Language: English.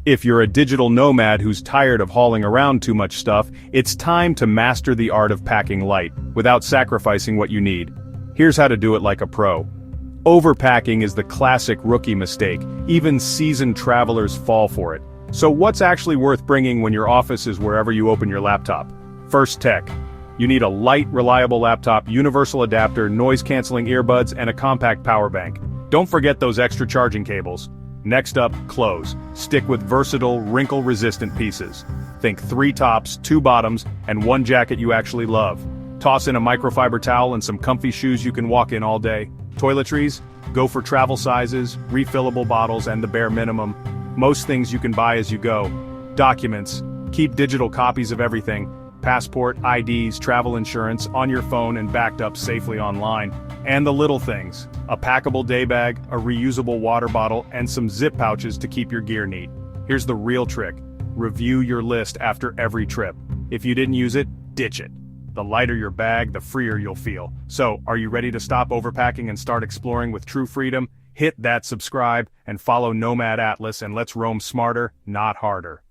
If you're a digital nomad who's tired of hauling around too much stuff, it's time to master the art of packing light, without sacrificing what you need. Here's how to do it like a pro. Overpacking is the classic rookie mistake. Even seasoned travelers fall for it. So what's actually worth bringing when your office is wherever you open your laptop? First, tech. You need a light, reliable laptop, universal adapter, noise-canceling earbuds, and a compact power bank. Don't forget those extra charging cables. Next up, clothes. Stick with versatile, wrinkle-resistant pieces. Think 3 tops, 2 bottoms, and 1 jacket you actually love. Toss in a microfiber towel and some comfy shoes you can walk in all day. Toiletries? Go for travel sizes, refillable bottles, and the bare minimum. Most things you can buy as you go. Documents. Keep digital copies of everything. Passport, IDs, travel insurance, on your phone and backed up safely online. And the little things. A packable day bag, a reusable water bottle, and some zip pouches to keep your gear neat. Here's the real trick. Review your list after every trip. If you didn't use it, ditch it. The lighter your bag, the freer you'll feel. So, are you ready to stop overpacking and start exploring with true freedom? Hit that subscribe and follow Nomad Atlas, and let's roam smarter, not harder.